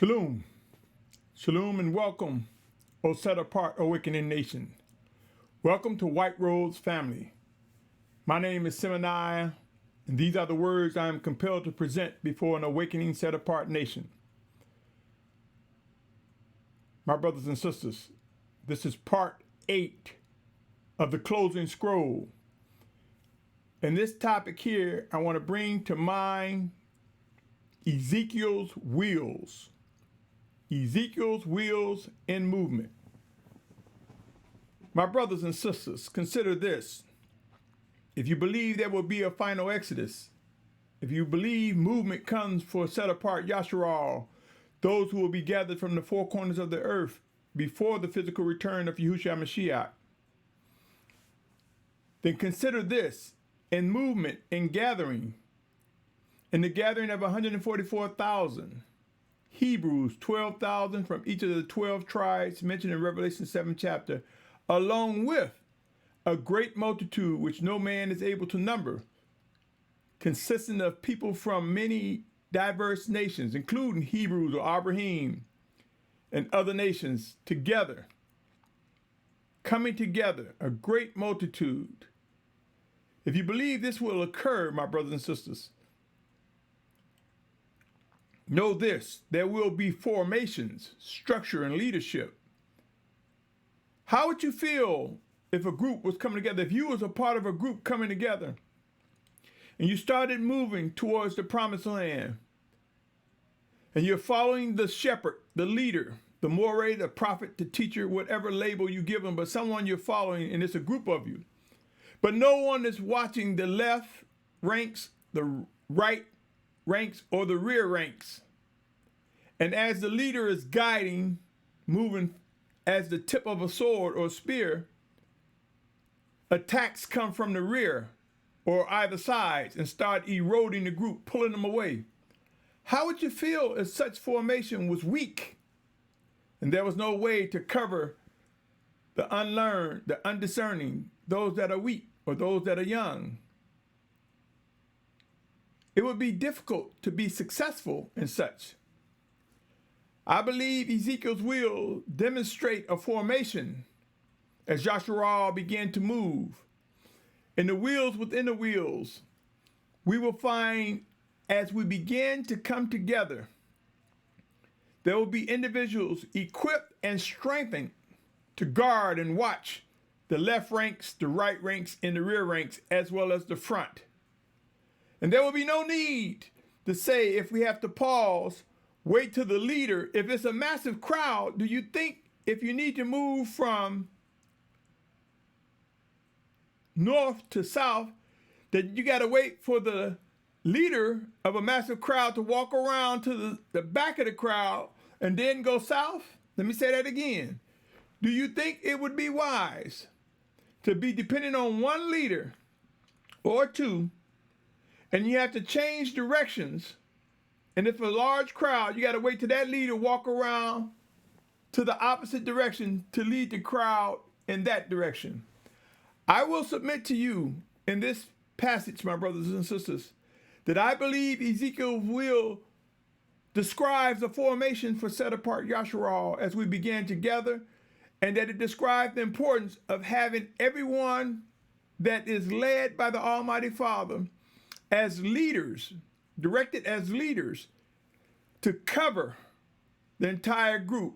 Shalom. Shalom and welcome, O set apart awakening nation. Welcome to White Rose family. My name is Symmanayah, and these are the words I am compelled to present before an awakening set apart nation. My brothers and sisters, this is part 8 of the closing scroll. And this topic here, I want to bring to mind Ezekiel's wheels. Ezekiel's wheels in movement. My brothers and sisters, consider this. If you believe there will be a final exodus, if you believe movement comes for set apart Yashar'al, those who will be gathered from the four corners of the earth before the physical return of Yahusha Mashyach, then consider this: in movement, in gathering, in the gathering of 144,000, Hebrews, 12,000 from each of the 12 tribes mentioned in Revelation 7 chapter, along with a great multitude which no man is able to number, consisting of people from many diverse nations, including Hebrews or Abrahym and other nations together, coming together, a great multitude. If you believe this will occur, my brothers and sisters, know this: there will be formations, structure, and leadership. How would you feel if a group was coming together, if you was a part of a group coming together, and you started moving towards the promised land, and you're following the shepherd, the leader, the moray, the prophet, the teacher, whatever label you give them, but someone you're following, and it's a group of you. But no one is watching the left ranks, the right ranks, or the rear ranks. And as the leader is guiding, moving as the tip of a sword or spear, attacks come from the rear or either sides and start eroding the group, pulling them away. How would you feel if such formation was weak and there was no way to cover the unlearned, the undiscerning, those that are weak or those that are young? It would be difficult to be successful in such. I believe Ezekiel's wheel demonstrate a formation as Yashar'al began to move. In the wheels within the wheels, we will find as we begin to come together, there will be individuals equipped and strengthened to guard and watch the left ranks, the right ranks, and the rear ranks, as well as the front. And there will be no need to say, if we have to pause, wait till the leader. If it's a massive crowd, do you think if you need to move from north to south, that you got to wait for the leader of a massive crowd to walk around to the back of the crowd and then go south? Let me say that again. Do you think it would be wise to be dependent on one leader or two, and you have to change directions, and if a large crowd, you got to wait till that leader walk around to the opposite direction to lead the crowd in that direction? I will submit to you in this passage, my brothers and sisters, that I believe Ezekiel's wheel describes the formation for set apart Yashar'al as we began together, and that it describes the importance of having everyone that is led by the Almighty Father as leaders, directed as leaders, to cover the entire group.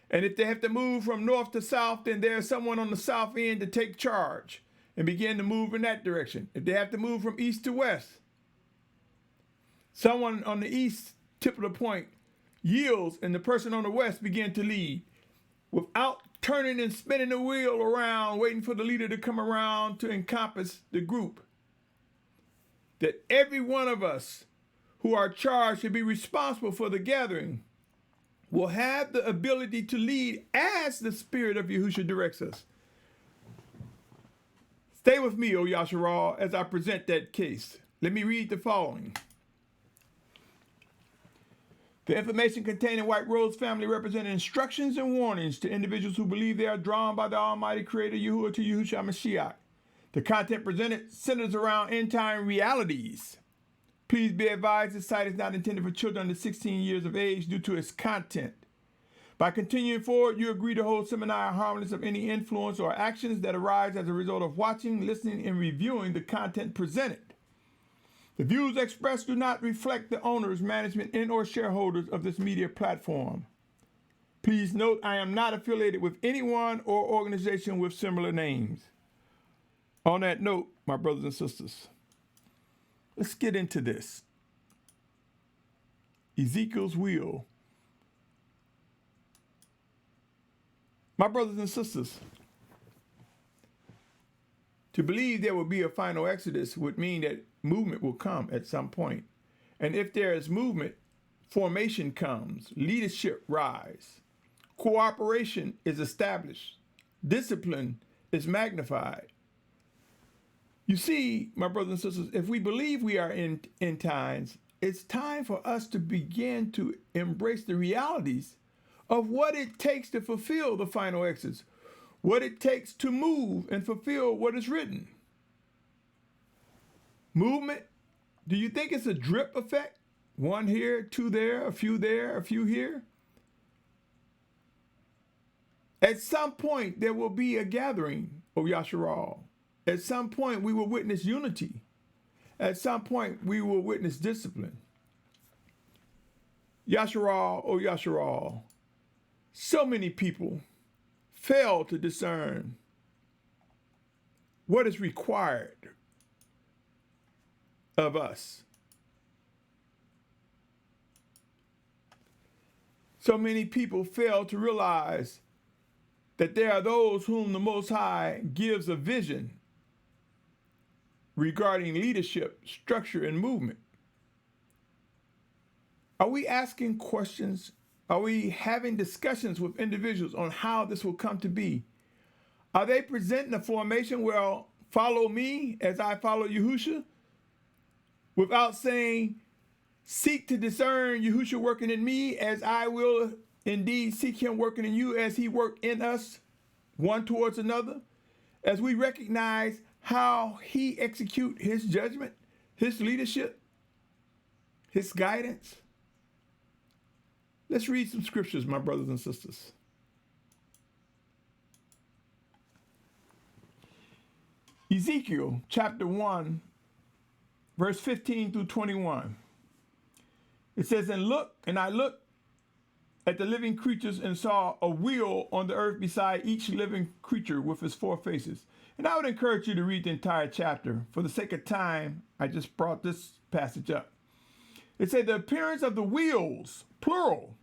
And if they have to move from north to south, then there's someone on the south end to take charge and begin to move in that direction. If they have to move from east to west, someone on the east tip of the point yields and the person on the west begin to lead without turning and spinning the wheel around, waiting for the leader to come around to encompass the group. That every one of us who are charged to be responsible for the gathering will have the ability to lead as the Spirit of Yahusha directs us. Stay with me, O Yashar'al, as I present that case. Let me read the following. The information contained in White Rose family represents instructions and warnings to individuals who believe they are drawn by the Almighty Creator Yahuah to Yahusha Mashyach. The content presented centers around end-time realities Please be advised this site is not intended for children under 16 years of age due to its content. By continuing forward, you agree to hold Symmanayah harmless of any influence or actions that arise as a result of watching, listening, and reviewing the content presented. The views expressed do not reflect the owners, management, and/or shareholders of this media platform. Please note I am not affiliated with anyone or organization with similar names. On that note, my brothers and sisters, let's get into this. Ezekiel's wheel. My brothers and sisters, to believe there will be a final exodus would mean that movement will come at some point. And if there is movement, formation comes, leadership rise, cooperation is established, discipline is magnified. You see, my brothers and sisters, if we believe we are in end times, it's time for us to begin to embrace the realities of what it takes to fulfill the final exodus, what it takes to move and fulfill what is written. Movement, do you think it's a drip effect? One here, two there, a few here? At some point, there will be a gathering of Yashar'al. At some point, we will witness unity. At some point, we will witness discipline. Yashar'al, oh Yashar'al. So many people fail to discern what is required of us. So many people fail to realize that there are those whom the Most High gives a vision regarding leadership, structure, and movement. Are we asking questions? Are we having discussions with individuals on how this will come to be? Are they presenting a formation where follow me as I follow Yahusha, without saying, seek to discern Yahusha working in me as I will indeed seek him working in you as he worked in us, one towards another, as we recognize how he execute his judgment, his leadership, his guidance? Let's read some scriptures, my brothers and sisters. Ezekiel chapter 1, verse 15 through 21. It says, and I looked at the living creatures and saw a wheel on the earth beside each living creature with its four faces. And I would encourage you to read the entire chapter. For the sake of time, I just brought this passage up. It said, the appearance of the wheels, plural,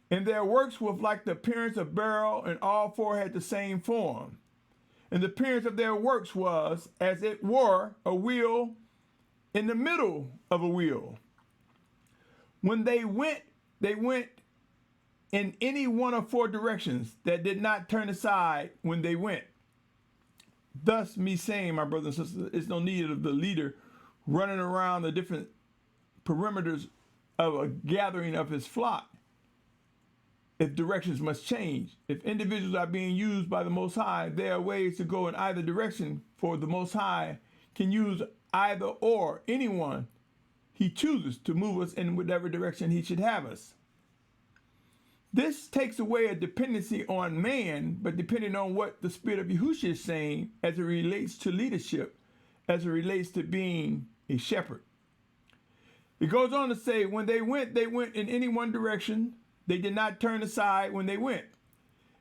and their works was like the appearance of beryl, and all four had the same form. And the appearance of their works was, as it were, a wheel in the middle of a wheel. When they went in any one of four directions that did not turn aside when they went. Thus, me saying, my brothers and sisters, it's no need of the leader running around the different perimeters of a gathering of his flock. If directions must change, if individuals are being used by the Most High, there are ways to go in either direction, for the Most High can use either or anyone he chooses to move us in whatever direction he should have us. This takes away a dependency on man, but depending on what the Spirit of Yahusha is saying as it relates to leadership, as it relates to being a shepherd. It goes on to say, when they went in any one direction. They did not turn aside when they went.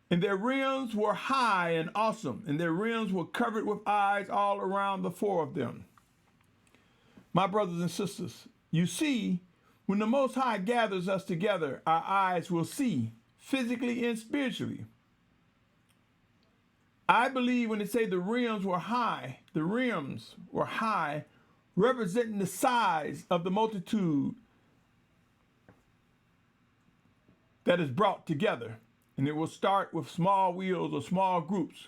And their rims were high and awesome, and their rims were covered with eyes all around the four of them. My brothers and sisters, you see, when the Most High gathers us together, our eyes will see, physically and spiritually. I believe when they say the rims were high, representing the size of the multitude that is brought together. And it will start with small wheels or small groups,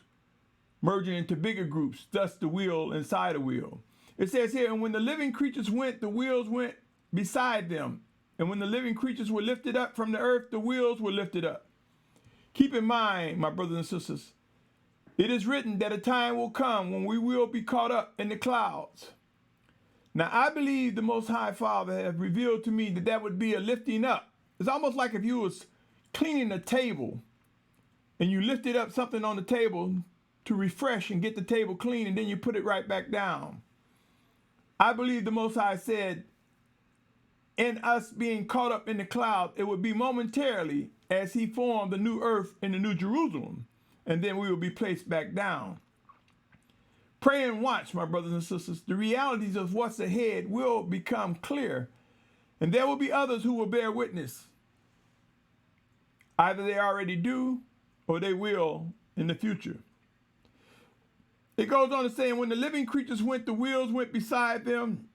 merging into bigger groups, thus the wheel inside a wheel. It says here, and when the living creatures went, the wheels went beside them. And when the living creatures were lifted up from the earth, the wheels were lifted up. Keep in mind, my brothers and sisters, it is written that a time will come when we will be caught up in the clouds. Now, I believe the Most High Father has revealed to me that that would be a lifting up. It's almost like if you was cleaning a table and you lifted up something on the table to refresh and get the table clean, and then you put it right back down. I believe the Most High said, in us being caught up in the cloud, it would be momentarily as he formed the new earth and the new Jerusalem, and then we will be placed back down. Pray and watch, my brothers and sisters. The realities of what's ahead will become clear, and there will be others who will bear witness. Either they already do, or they will in the future. It goes on to say, when the living creatures went, the wheels went beside them.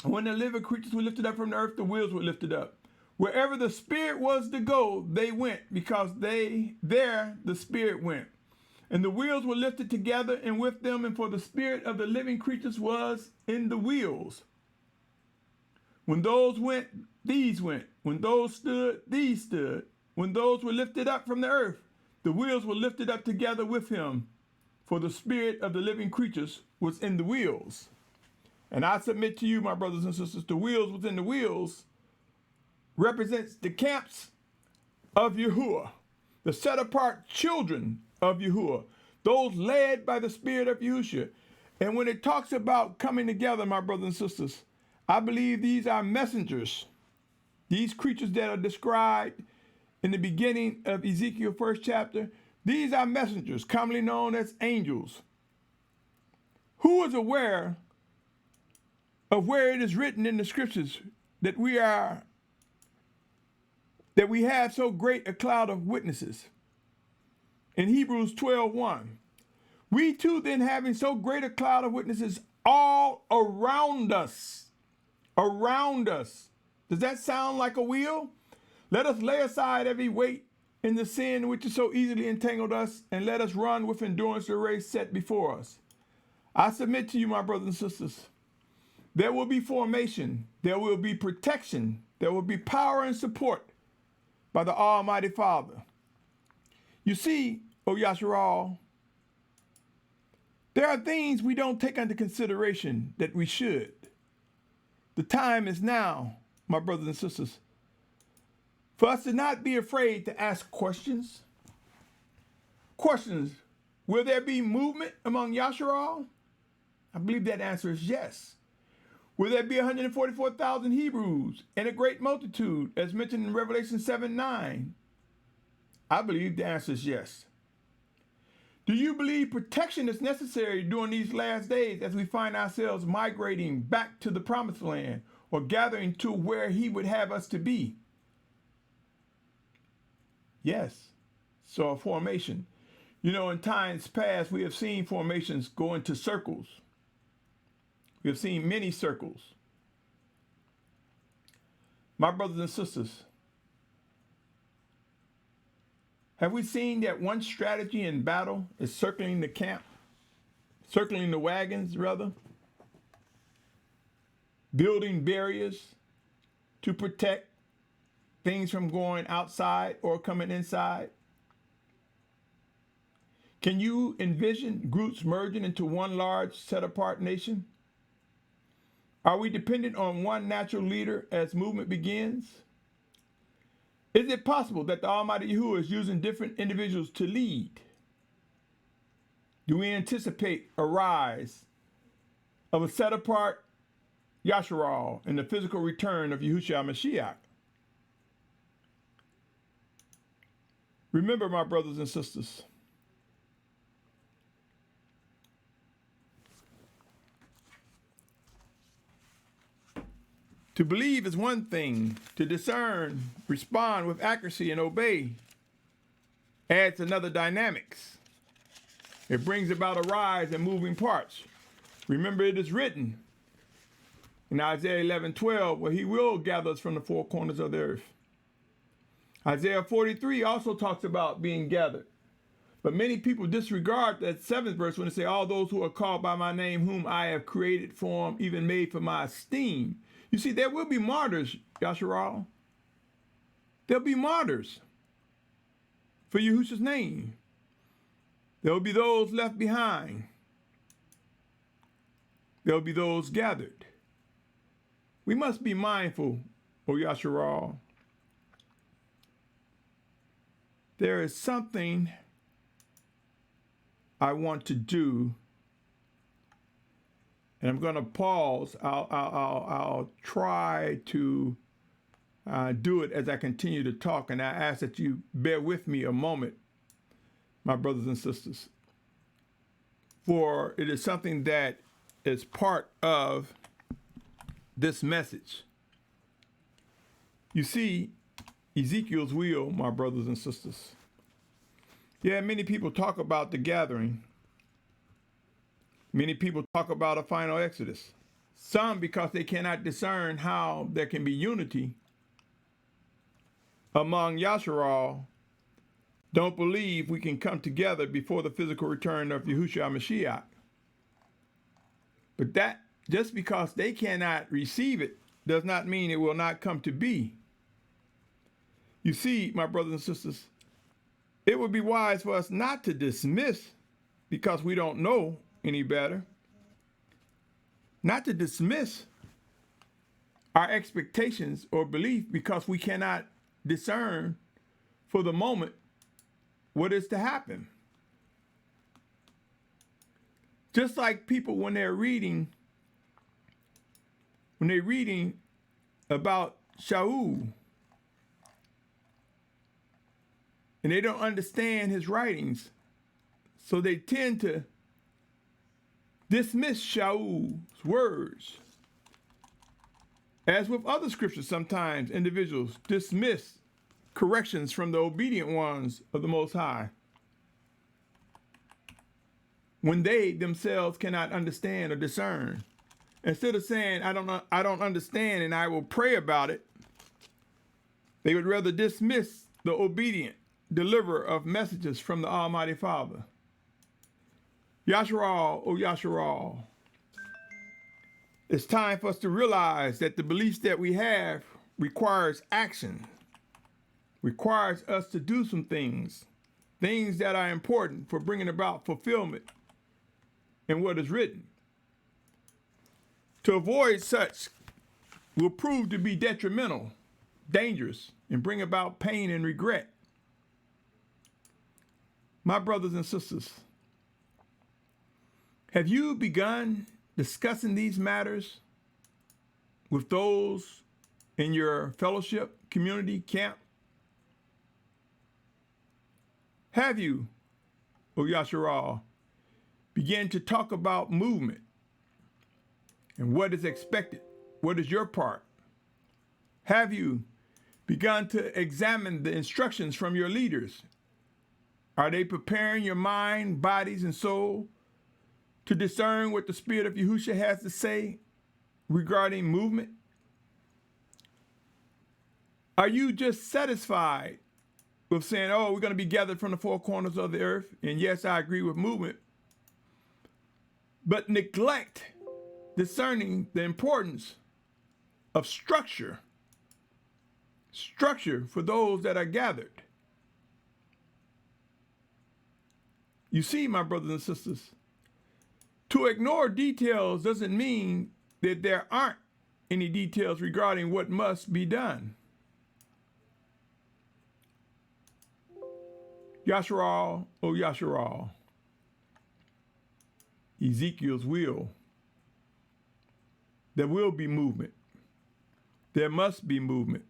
When the living creatures were lifted up from the earth, the wheels were lifted up. Wherever the Spirit was to go, they went, because there the Spirit went. And the wheels were lifted together and with them, and for the spirit of the living creatures was in the wheels. When those went, these went. When those stood, these stood. When those were lifted up from the earth, the wheels were lifted up together with him, for the spirit of the living creatures was in the wheels. And I submit to you, my brothers and sisters, the wheels within the wheels represents the camps of Yahuah, the set-apart children of Yahuah, those led by the Spirit of Yahusha. And when it talks about coming together, my brothers and sisters, I believe these are messengers. These creatures that are described in the beginning of Ezekiel 1st chapter, these are messengers, commonly known as angels. Who is aware of where it is written in the scriptures that we have so great a cloud of witnesses? In Hebrews 12:1, we too then, having so great a cloud of witnesses all around us. Does that sound like a wheel? Let us lay aside every weight and the sin which is so easily entangled us, and let us run with endurance the race set before us. I submit to you, my brothers and sisters, there will be formation, there will be protection, there will be power and support by the Almighty Father. You see, O Yashar'al, there are things we don't take into consideration that we should. The time is now, my brothers and sisters, for us to not be afraid to ask questions. Questions, will there be movement among Yashar'al? I believe that answer is yes. Will there be 144,000 Hebrews and a great multitude, as mentioned in Revelation 7:9? I believe the answer is yes. Do you believe protection is necessary during these last days as we find ourselves migrating back to the promised land or gathering to where he would have us to be? Yes. So a formation. You know, in times past, we have seen formations go into circles. We have seen many circles. My brothers and sisters, have we seen that one strategy in battle is circling the camp, circling the wagons, rather, building barriers to protect things from going outside or coming inside? Can you envision groups merging into one large set-apart nation? Are we dependent on one natural leader as movement begins? Is it possible that the Almighty Yahuah is using different individuals to lead? Do we anticipate a rise of a set-apart Yashar'al and the physical return of Yahusha Mashyach? Remember, my brothers and sisters, to believe is one thing. To discern, respond with accuracy, and obey adds another dynamics. It brings about a rise in moving parts. Remember, it is written in Isaiah 11:12, where he will gather us from the four corners of the earth. Isaiah 43 also talks about being gathered. But many people disregard that 7th verse when they say, all those who are called by my name, whom I have created, formed, even made for my esteem. You see, there will be martyrs, Yashar'al. There'll be martyrs for Yahusha's name. There will be those left behind. There will be those gathered. We must be mindful, O Yashar'al. There is something I want to do, and I'm going to pause. I'll try to do it as I continue to talk, and I ask that you bear with me a moment, my brothers and sisters, for it is something that is part of this message. You see, Ezekiel's wheel, my brothers and sisters. Yeah, many people talk about the gathering. Many people talk about a final exodus. Some, because they cannot discern how there can be unity among Yashar'al, don't believe we can come together before the physical return of Yahusha Mashyach. But that, just because they cannot receive it, does not mean it will not come to be. You see, my brothers and sisters, it would be wise for us not to dismiss, because we don't know any better, not to dismiss our expectations or belief because we cannot discern for the moment what is to happen. Just like people when they're reading about Shalum, and they don't understand his writings, so they tend to dismiss Shaul's words. As with other scriptures, sometimes individuals dismiss corrections from the obedient ones of the Most High when they themselves cannot understand or discern. Instead of saying, I don't understand and I will pray about it, they would rather dismiss the obedient deliverer of messages from the Almighty Father. Yashar'al, O Yashar'al, it's time for us to realize that the beliefs that we have requires action, requires us to do some things that are important for bringing about fulfillment in what is written. To avoid such will prove to be detrimental, dangerous, and bring about pain and regret. My brothers and sisters, have you begun discussing these matters with those in your fellowship, community, camp? Have you, O Yashar'al, begin to talk about movement and what is expected? What is your part? Have you begun to examine the instructions from your leaders? Are they preparing your mind, bodies, and soul to discern what the Spirit of Yahusha has to say regarding movement? Are you just satisfied with saying, oh, we're going to be gathered from the four corners of the earth, and yes, I agree with movement, but neglect discerning the importance of structure for those that are gathered? You see, my brothers and sisters, to ignore details doesn't mean that there aren't any details regarding what must be done. Yashar'al, O Yashar'al, Ezekiel's will. There will be movement. There must be movement.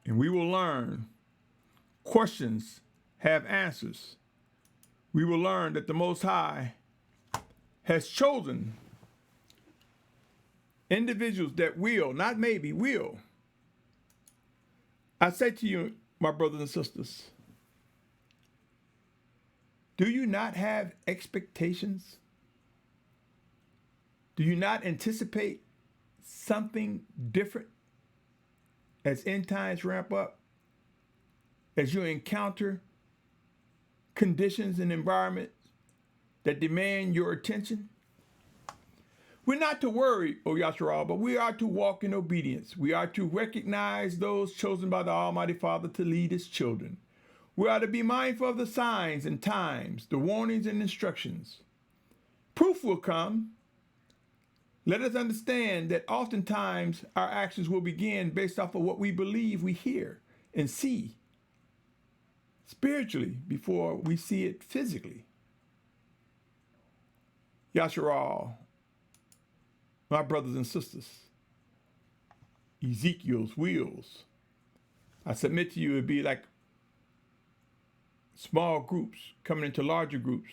And we will learn. Questions have answers. We will learn that the Most High has chosen individuals that will, not maybe, will. I say to you, my brothers and sisters, do you not have expectations? Do you not anticipate something different as end times ramp up? As you encounter conditions and environments that demand your attention? We're not to worry, O Yashar'al, but we are to walk in obedience. We are to recognize those chosen by the Almighty Father to lead His children. We are to be mindful of the signs and times, the warnings and instructions. Proof will come. Let us understand that oftentimes our actions will begin based off of what we believe we hear and see spiritually before we see it physically. Yashar'al, my brothers and sisters, Ezekiel's wheels. I submit to you, it'd be like small groups coming into larger groups,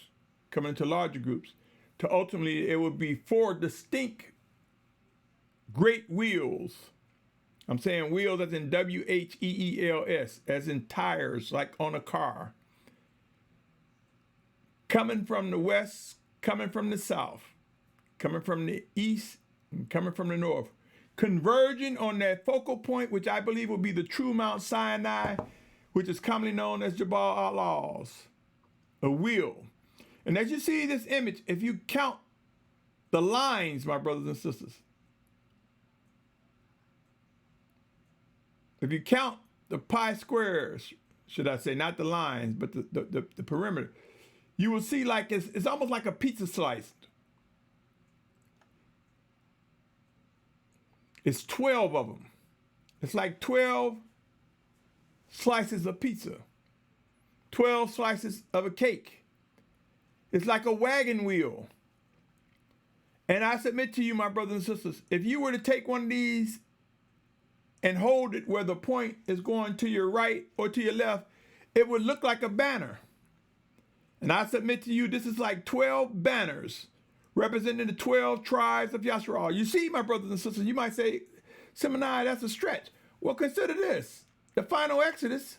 to ultimately it would be 4 distinct great wheels. I'm saying wheels as in WHEELS, as in tires, like on a car. Coming from the west, coming from the south, coming from the east, and coming from the north. Converging on that focal point, which I believe will be the true Mount Sinai, which is commonly known as Jabal Allah's, a wheel. And as you see this image, if you count the lines, my brothers and sisters, if you count the pi squares, should I say, not the lines, but the perimeter, you will see like it's almost like a pizza slice. It's 12 of them. It's like 12 slices of pizza, 12 slices of a cake. It's like a wagon wheel. And I submit to you, my brothers and sisters, if you were to take one of these and hold it where the point is going to your right or to your left, it would look like a banner. And I submit to you, this is like 12 banners representing the 12 tribes of Yashar'al. You see, my brothers and sisters, you might say, Symmanayah, that's a stretch. Well, consider this, the final Exodus.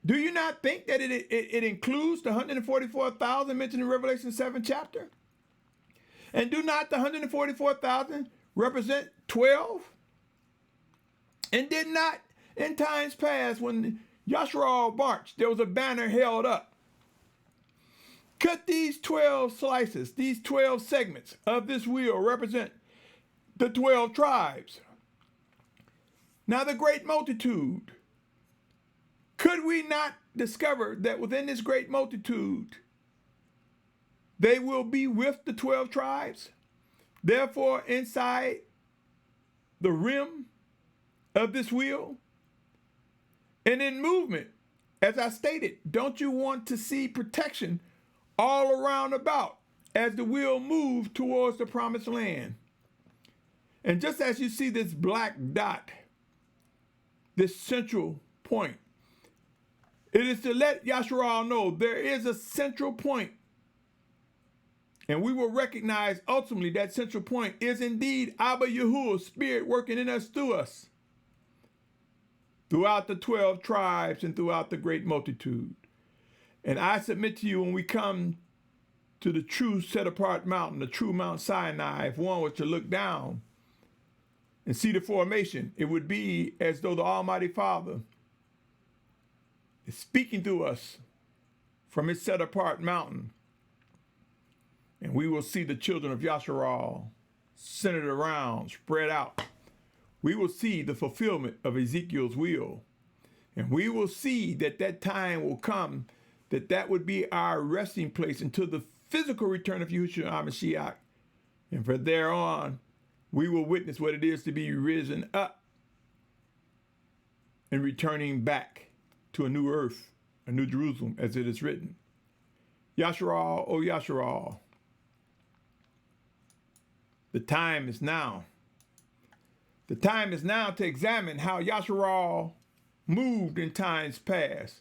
Do you not think that it includes the 144,000 mentioned in Revelation 7 chapter? And do not the 144,000 represent 12? And did not in times past when Yashar'al marched, there was a banner held up? Could these 12 slices, these 12 segments of this wheel represent the 12 tribes? Now the great multitude, could we not discover that within this great multitude, they will be with the 12 tribes? Therefore, inside the rim of this wheel and in movement, as I stated, don't you want to see protection all around about as the wheel moves towards the promised land? And just as you see this black dot, this central point, it is to let Yashar'al know there is a central point. And we will recognize ultimately that central point is indeed Abba Yahuah's spirit working in us, through us, throughout the 12 tribes and throughout the great multitude. And I submit to you, when we come to the true set-apart mountain, the true Mount Sinai, if one was to look down and see the formation, it would be as though the Almighty Father is speaking to us from his set-apart mountain. And we will see the children of Yashar'al centered around, spread out. We will see the fulfillment of Ezekiel's will. And we will see that that time will come, that would be our resting place until the physical return of Yahusha, our Mashyach. And from there on, we will witness what it is to be risen up and returning back to a new earth, a new Jerusalem, as it is written. Yashar'al, O Yashar'al, the time is now. The time is now to examine how Yashar'al moved in times past.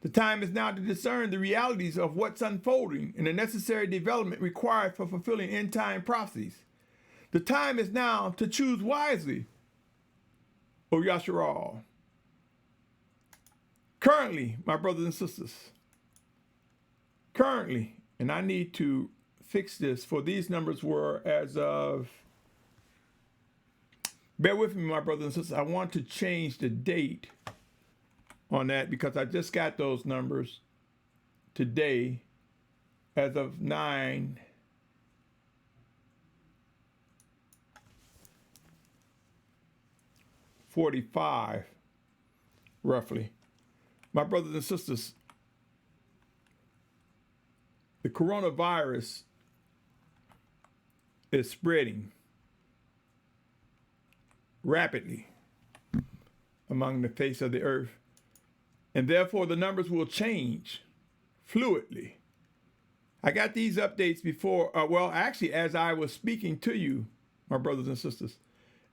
The time is now to discern the realities of what's unfolding and the necessary development required for fulfilling end-time prophecies. The time is now to choose wisely, O Yashar'al. Currently, my brothers and sisters, currently, and I need to fix this, for these numbers were as of, bear with me, my brothers and sisters, I want to change the date on that because I just got those numbers today as of 9:45, roughly. My brothers and sisters, the coronavirus is spreading rapidly among the face of the earth. And therefore the numbers will change fluidly. I got these updates before, actually, as I was speaking to you, my brothers and sisters,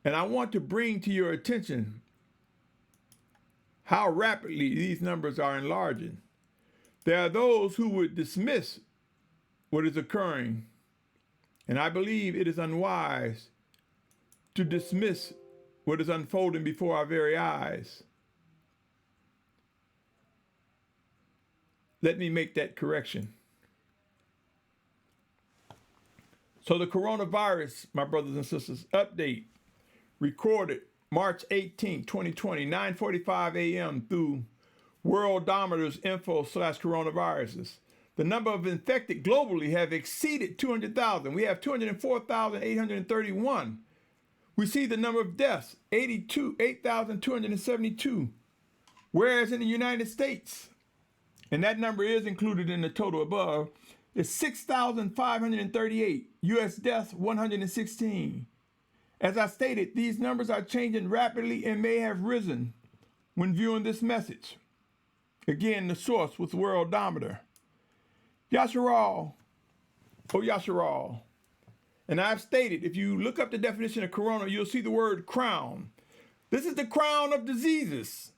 and I want to bring to your attention how rapidly these numbers are enlarging. There are those who would dismiss what is occurring, and I believe it is unwise to dismiss what is unfolding before our very eyes. Let me make that correction. So the coronavirus, my brothers and sisters, update recorded March 18, 2020, 9:45 a.m. through Worldometer's info/coronaviruses. The number of infected globally have exceeded 200,000. We have 204,831. We see the number of deaths, 8,272. Whereas in the United States, and that number is included in the total above, is 6,538. U.S. deaths, 116. As I stated, these numbers are changing rapidly and may have risen when viewing this message. Again, the source was Worldometer. Yashar'al, Yashar'al. And I've stated, if you look up the definition of corona, you'll see the word crown. This is the crown of diseases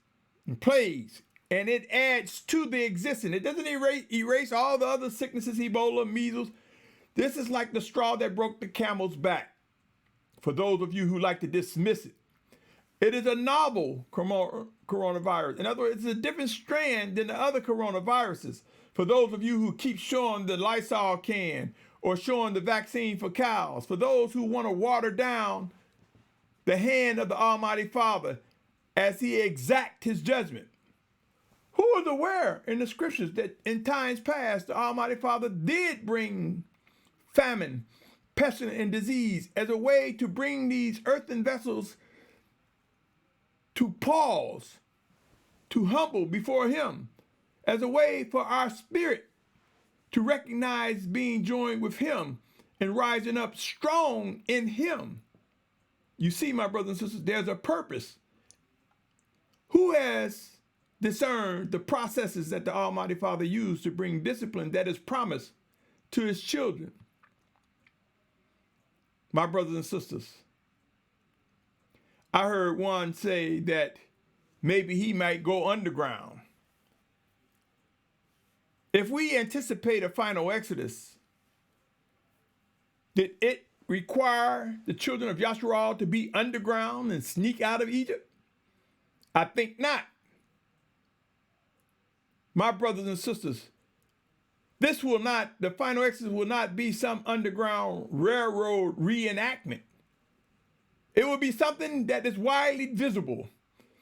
and plagues, and it adds to the existing. It doesn't erase all the other sicknesses, Ebola, measles. This is like the straw that broke the camel's back, for those of you who like to dismiss it. It is a novel coronavirus. In other words, it's a different strand than the other coronaviruses. For those of you who keep showing the Lysol can or showing the vaccine for cows, for those who want to water down the hand of the Almighty Father as he exact his judgment. Who is aware in the scriptures that in times past, the Almighty Father did bring famine, pestilence, and disease as a way to bring these earthen vessels to pause, to humble before him, as a way for our spirit to recognize being joined with him and rising up strong in him. You see, my brothers and sisters, there's a purpose. Who has discerned the processes that the Almighty Father used to bring discipline that is promised to his children? My brothers and sisters, I heard one say that maybe he might go underground. If we anticipate a final exodus, did it require the children of Yashar'al to be underground and sneak out of Egypt? I think not. My brothers and sisters, the final exodus will not be some underground railroad reenactment. It will be something that is widely visible.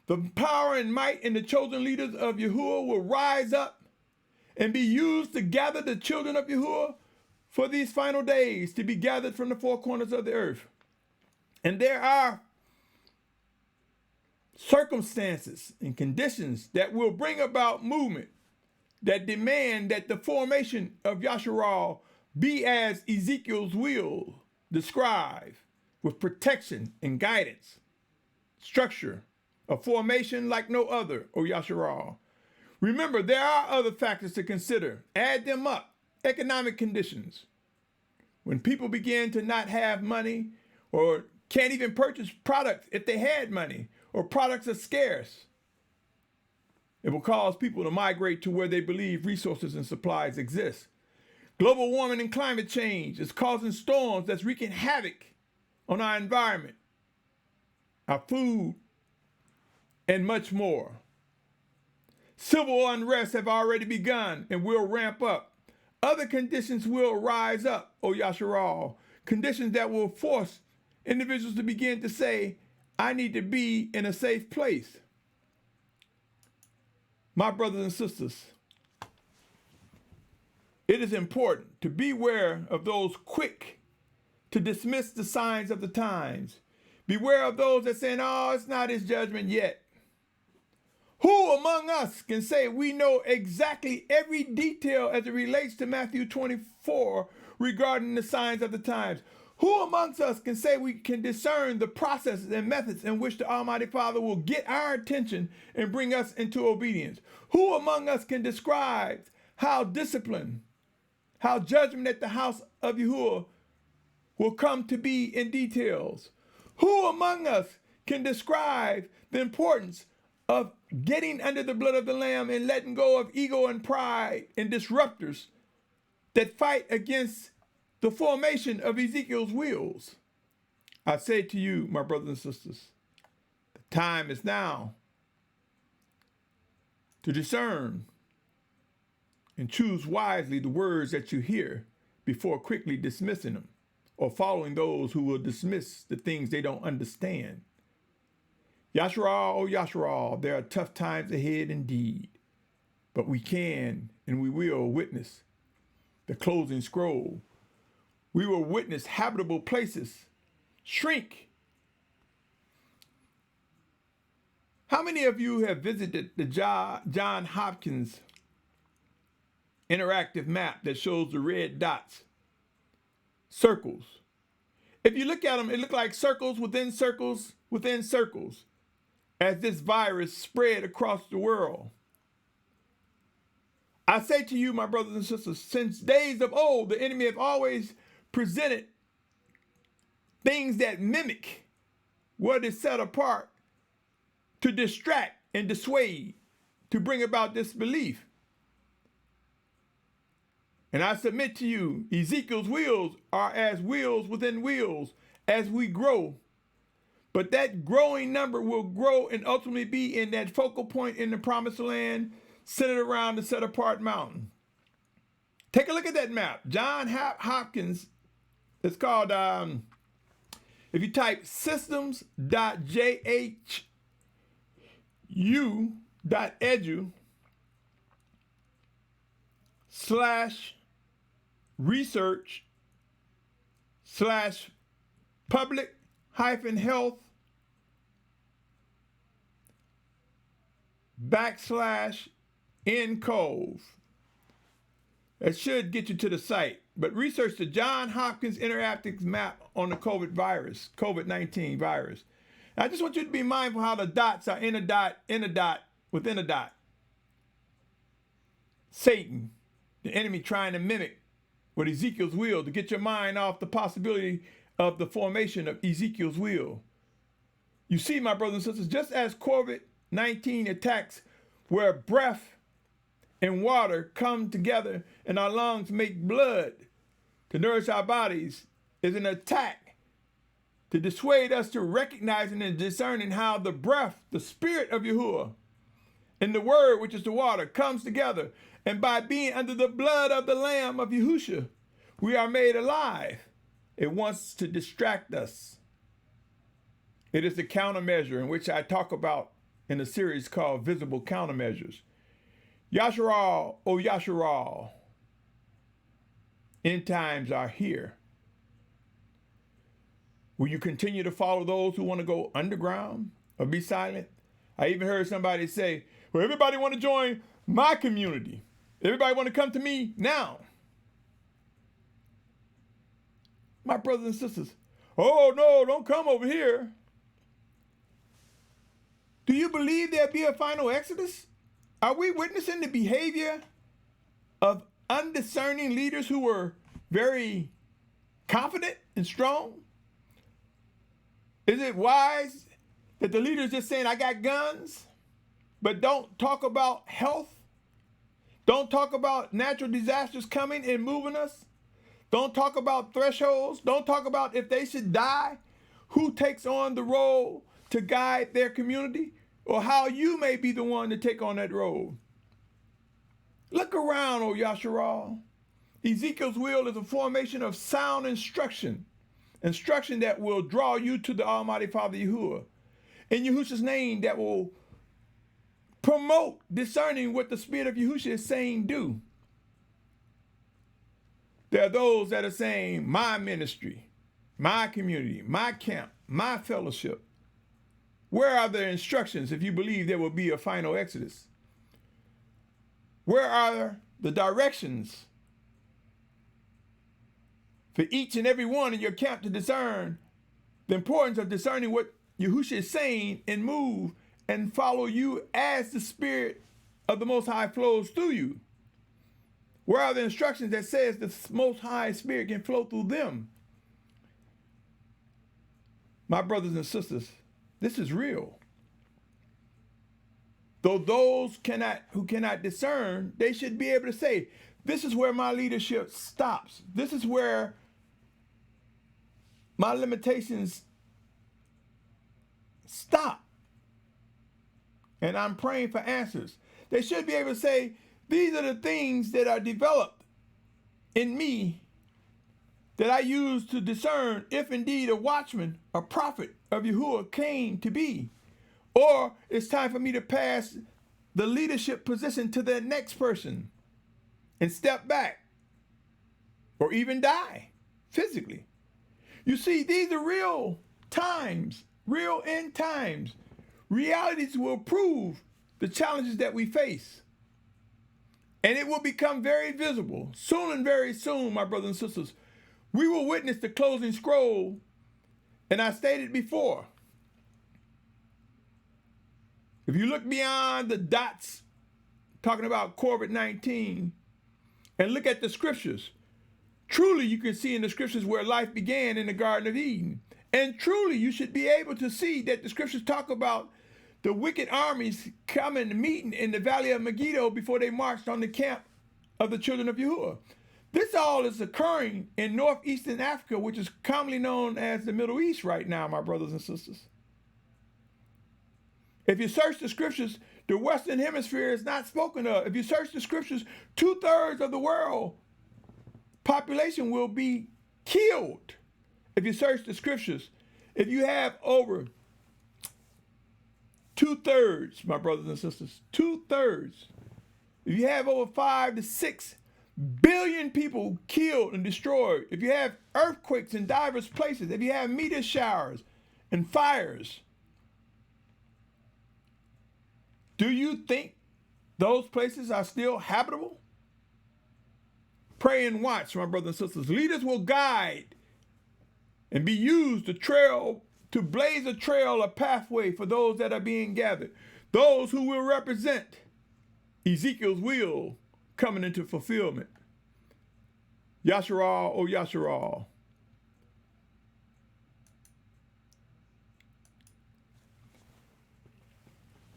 The power and might and the chosen leaders of Yahuah will rise up and be used to gather the children of Yahuah for these final days, to be gathered from the four corners of the earth. And there are circumstances and conditions that will bring about movement that demand that the formation of Yashar'al be as Ezekiel's will describe, with protection and guidance, structure, a formation like no other, O Yashar'al. Remember, there are other factors to consider. Add them up. Economic conditions. When people begin to not have money or can't even purchase products if they had money, or products are scarce, it will cause people to migrate to where they believe resources and supplies exist. Global warming and climate change is causing storms that's wreaking havoc on our environment, our food, and much more. Civil unrest have already begun and will ramp up. Other conditions will rise up, O Yashar'al, conditions that will force individuals to begin to say, I need to be in a safe place. My brothers and sisters, it is important to beware of those quick to dismiss the signs of the times. Beware of those that say, oh, it's not his judgment yet. Who among us can say we know exactly every detail as it relates to Matthew 24 regarding the signs of the times? Who amongst us can say we can discern the processes and methods in which the Almighty Father will get our attention and bring us into obedience? Who among us can describe how discipline, how judgment at the house of Yahuah will come to be in details? Who among us can describe the importance of getting under the blood of the Lamb and letting go of ego and pride and disruptors that fight against the formation of Ezekiel's wheels? I say to you, my brothers and sisters, the time is now to discern and choose wisely the words that you hear before quickly dismissing them or following those who will dismiss the things they don't understand. Yashar'al, oh Yashar'al, there are tough times ahead indeed, but we can and we will witness the closing scroll. We will witness habitable places shrink. How many of you have visited the John Hopkins interactive map that shows the red dots, circles? If you look at them, it looks like circles within circles within circles as this virus spread across the world. I say to you, my brothers and sisters, since days of old, the enemy have always presented things that mimic what is set apart to distract and dissuade, to bring about disbelief. And I submit to you, Ezekiel's wheels are as wheels within wheels as we grow. But that growing number will grow and ultimately be in that focal point in the promised land centered around the set apart mountain. Take a look at that map. John Hopkins, it's called, if you type systems.jhu/public-health/encove. That should get you to the site. But research the John Hopkins interactive map on the COVID-19 virus. And I just want you to be mindful how the dots are in a dot, within a dot. Satan, the enemy, trying to mimic with Ezekiel's wheel to get your mind off the possibility of the formation of Ezekiel's wheel. You see, my brothers and sisters, just as COVID-19 attacks where breath and water come together and our lungs make blood to nourish our bodies, is an attack to dissuade us to recognizing and discerning how the breath, the spirit of Yahuah, and the word, which is the water, comes together. And by being under the blood of the Lamb of Yahusha, we are made alive. It wants to distract us. It is the countermeasure in which I talk about in a series called Visible Countermeasures. Yashar'al, oh Yashar'al, end times are here. Will you continue to follow those who want to go underground or be silent? I even heard somebody say, well, everybody want to join my community. Everybody want to come to me now. My brothers and sisters, oh no, don't come over here. Do you believe there'll be a final exodus? Are we witnessing the behavior of undiscerning leaders who were very confident and strong? Is it wise that the leaders just saying, I got guns, but don't talk about health? Don't talk about natural disasters coming and moving us? Don't talk about thresholds? Don't talk about if they should die, who takes on the role to guide their community? Or how you may be the one to take on that role. Look around, oh Yashar'al. Ezekiel's wheel is a formation of sound instruction that will draw you to the Almighty Father Yahuah. In Yahusha's name, that will promote discerning what the Spirit of Yahusha is saying do. There are those that are saying, my ministry, my community, my camp, my fellowship. Where are the instructions if you believe there will be a final exodus? Where are the directions for each and every one in your camp to discern the importance of discerning what Yahusha is saying and move and follow you as the Spirit of the Most High flows through you. Where are the instructions that says the Most High Spirit can flow through them? My brothers and sisters, this is real. Though those who cannot discern, they should be able to say, this is where my leadership stops. This is where my limitations stop. And I'm praying for answers. They should be able to say, these are the things that are developed in me that I use to discern if indeed a watchman, a prophet of Yahuah came to be. Or it's time for me to pass the leadership position to the next person and step back or even die physically. You see, these are real times, real end times. Realities will prove the challenges that we face. And it will become very visible. Soon and very soon, my brothers and sisters, we will witness the closing scroll. And I stated before, if you look beyond the dots, talking about COVID-19, and look at the scriptures, truly you can see in the scriptures where life began in the Garden of Eden. And truly you should be able to see that the scriptures talk about the wicked armies coming and meeting in the valley of Megiddo before they marched on the camp of the children of Yahuah. This all is occurring in northeastern Africa, which is commonly known as the Middle East right now, my brothers and sisters. If you search the scriptures, the Western Hemisphere is not spoken of. If you search the scriptures, 2/3 of the world population will be killed. If you search the scriptures, if you have over 2/3, my brothers and sisters, 2/3, if you have over 5 to 6 billion people killed and destroyed, if you have earthquakes in diverse places, if you have meteor showers and fires, do you think those places are still habitable? Pray and watch, my brothers and sisters. Leaders will guide and be used to blaze a trail, a pathway for those that are being gathered. Those who will represent Ezekiel's will coming into fulfillment. Yashar'al, oh Yashar'al.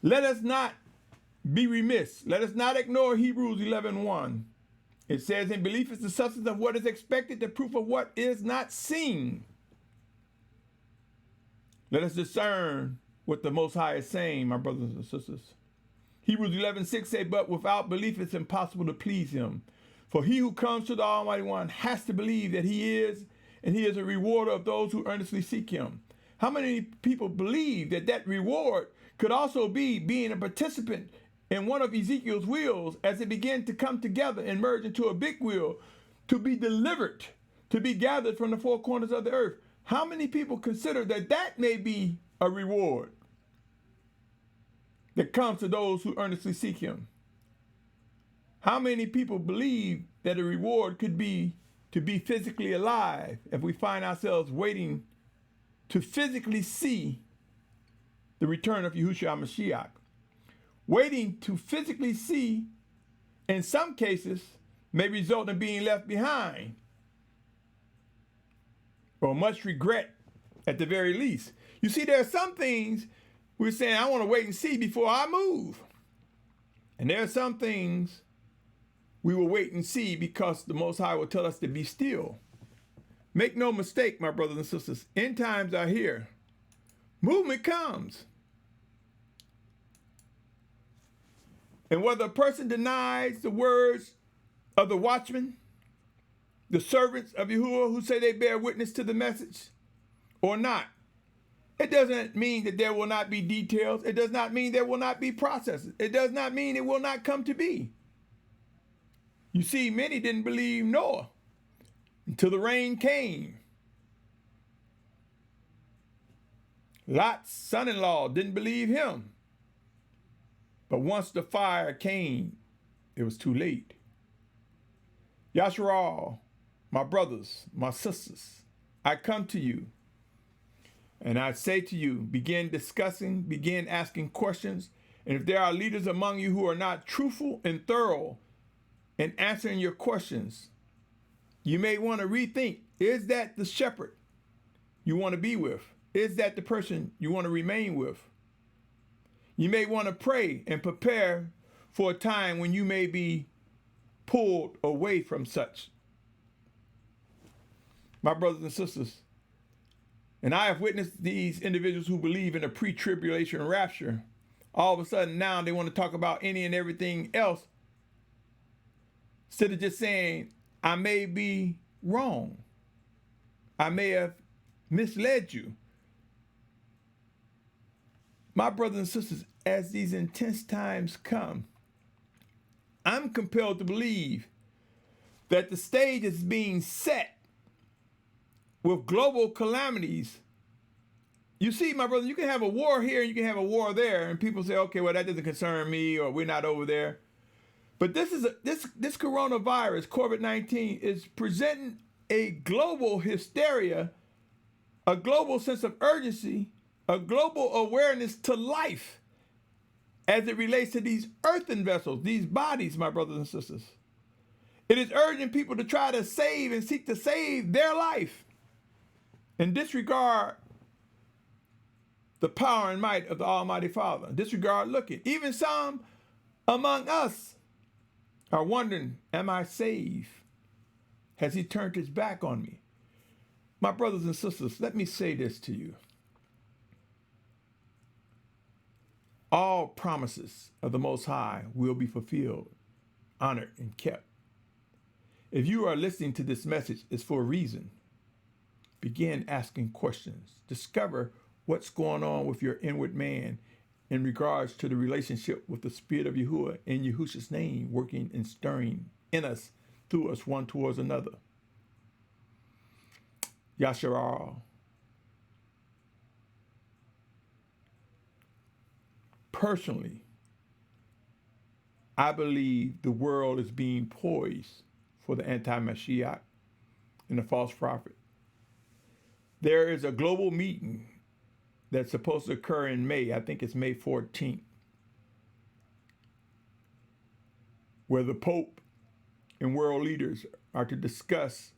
Let us not be remiss. Let us not ignore Hebrews 11:1. It says, in belief is the substance of what is expected, the proof of what is not seen. Let us discern what the Most High is saying, my brothers and sisters. Hebrews 11:6 say, but without belief it's impossible to please him. For he who comes to the Almighty One has to believe that he is, and he is a rewarder of those who earnestly seek him. How many people believe that that reward could also be being a participant in one of Ezekiel's wheels as it began to come together and merge into a big wheel to be delivered, to be gathered from the four corners of the earth? How many people consider that that may be a reward that comes to those who earnestly seek him? How many people believe that a reward could be to be physically alive if we find ourselves waiting to physically see the return of Yahusha Mashyach? Waiting to physically see, in some cases, may result in being left behind, or much regret at the very least. You see, there are some things we're saying, I want to wait and see before I move. And there are some things we will wait and see because the Most High will tell us to be still. Make no mistake, my brothers and sisters, end times are here. Movement comes. And whether a person denies the words of the watchmen, the servants of Yahuah who say they bear witness to the message, or not, it doesn't mean that there will not be details. It does not mean there will not be processes. It does not mean it will not come to be. You see, many didn't believe Noah until the rain came. Lot's son-in-law didn't believe him. But once the fire came, it was too late. Yashar'al, my brothers, my sisters, I come to you and I say to you, begin discussing, begin asking questions. And if there are leaders among you who are not truthful and thorough in answering your questions, you may want to rethink, is that the shepherd you want to be with? Is that the person you want to remain with? You may want to pray and prepare for a time when you may be pulled away from such. My brothers and sisters, and I have witnessed these individuals who believe in a pre-tribulation rapture. All of a sudden now they want to talk about any and everything else instead of just saying, I may be wrong. I may have misled you. My brothers and sisters, as these intense times come, I'm compelled to believe that the stage is being set with global calamities. You see, my brother, you can have a war here and you can have a war there, and people say, okay, well, that doesn't concern me, or we're not over there. But this coronavirus, COVID-19, is presenting a global hysteria, a global sense of urgency, a global awareness to life as it relates to these earthen vessels, these bodies, my brothers and sisters. It is urging people to try to save and seek to save their life and disregard the power and might of the Almighty Father. Disregard looking. Even some among us are wondering, am I saved? Has he turned his back on me? My brothers and sisters, let me say this to you. All promises of the Most High will be fulfilled, honored, and kept. If you are listening to this message, it's for a reason. Begin asking questions. Discover what's going on with your inward man in regards to the relationship with the Spirit of Yahuah in Yahusha's name, working and stirring in us, through us, one towards another. Yashar'al. Personally, I believe the world is being poised for the anti-Mashyach and the false prophet. There is a global meeting that's supposed to occur in May. I think it's May 14th, where the Pope and world leaders are to discuss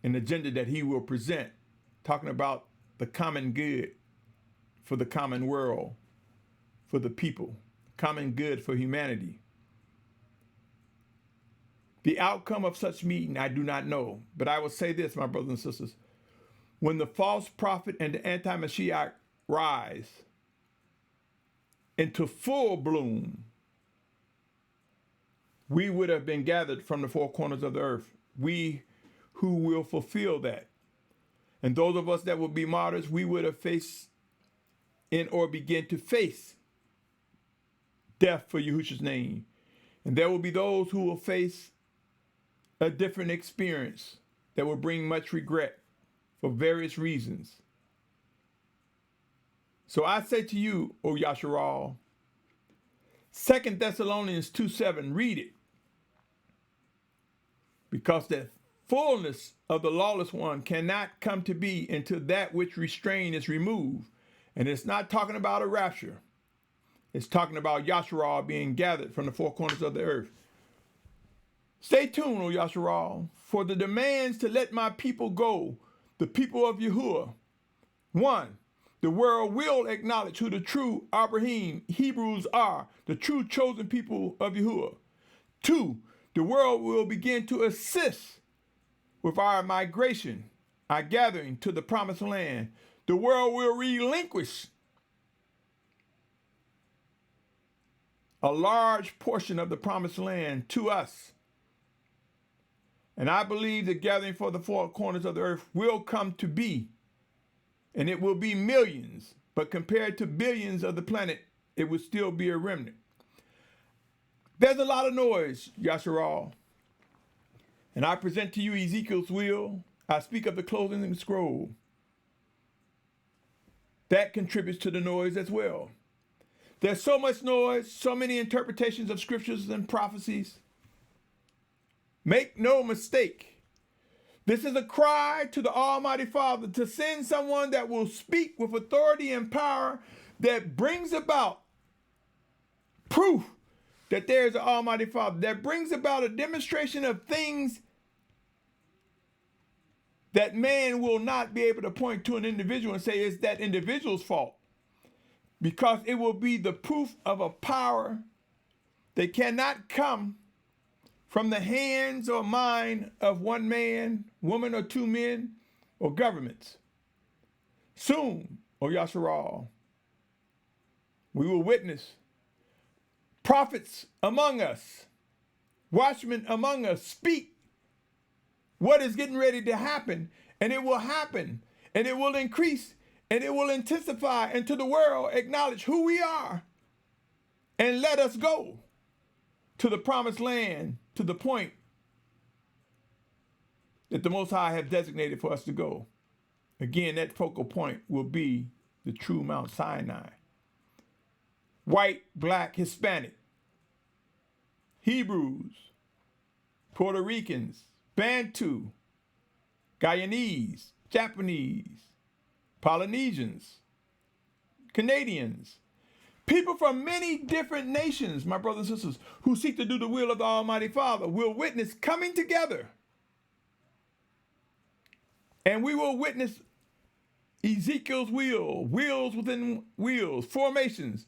an agenda that he will present, talking about the common good for the common world, for the people, common good for humanity. The outcome of such meeting, I do not know, but I will say this, my brothers and sisters. When the false prophet and the anti-Mashyach rise into full bloom, we would have been gathered from the four corners of the earth. We who will fulfill that. And those of us that will be martyrs, we would have faced in or begin to face death for Yahusha's name. And there will be those who will face a different experience that will bring much regret for various reasons. So I say to you, O Yashar'al, 2 Thessalonians 2:7, read it. Because the fullness of the lawless one cannot come to be until that which restraint is removed. And it's not talking about a rapture. It's talking about Yashar'al being gathered from the four corners of the earth. Stay tuned, O Yashar'al, for the demands to let my people go, the people of Yahuah. 1, the world will acknowledge who the true Abrahym Hebrews are, the true chosen people of Yahuah. 2, the world will begin to assist with our migration, our gathering to the promised land. The world will relinquish a large portion of the promised land to us. And I believe the gathering for the four corners of the earth will come to be, and it will be millions, but compared to billions of the planet, it will still be a remnant. There's a lot of noise, Yashar'al. And I present to you Ezekiel's will. I speak of the closing scroll. That contributes to the noise as well. There's so much noise, so many interpretations of scriptures and prophecies. Make no mistake, This is a cry to the Almighty Father to send someone that will speak with authority and power that brings about proof that there is an Almighty Father, that brings about a demonstration of things that man will not be able to point to an individual and say it's that individual's fault, because it will be the proof of a power that cannot come from the hands or mind of one man, woman, or two men, or governments. Soon, O Yashar'al, we will witness prophets among us, watchmen among us speak what is getting ready to happen, and it will happen, and it will increase, and it will intensify, and to the world acknowledge who we are, and let us go to the promised land, to the point that the Most High have designated for us to go. Again, that focal point will be the true Mount Sinai. White, black, Hispanic, Hebrews, Puerto Ricans, Bantu, Guyanese, Japanese, Polynesians, Canadians, people from many different nations, my brothers and sisters, who seek to do the will of the Almighty Father, will witness coming together. And we will witness Ezekiel's wheel, wheels within wheels, formations,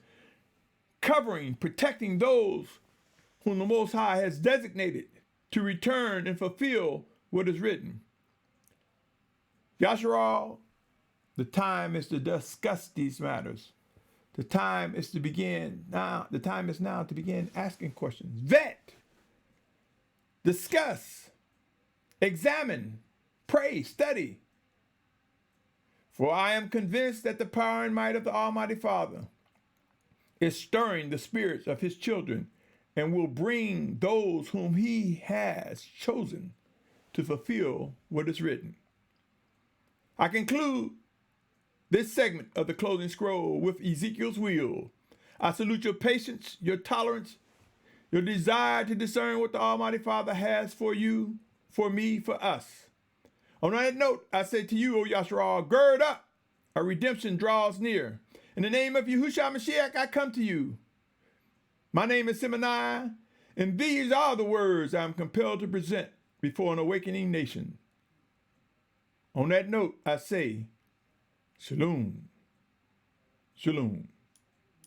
covering, protecting those whom the Most High has designated to return and fulfill what is written. Yashar'al, the time is to discuss these matters. The time is to begin now. The time is now to begin asking questions. Vet, discuss, examine, pray, study. For I am convinced that the power and might of the Almighty Father is stirring the spirits of his children and will bring those whom he has chosen to fulfill what is written. I conclude this segment of the closing scroll with Ezekiel's wheel. I salute your patience, your tolerance, your desire to discern what the Almighty Father has for you, for me, for us. On that note, I say to you, O Yashar'al, gird up, our redemption draws near. In the name of Yahusha Mashyach, I come to you. My name is Symmanayah, and these are the words I am compelled to present before an awakening nation. On that note, I say, Shalom, Shalom.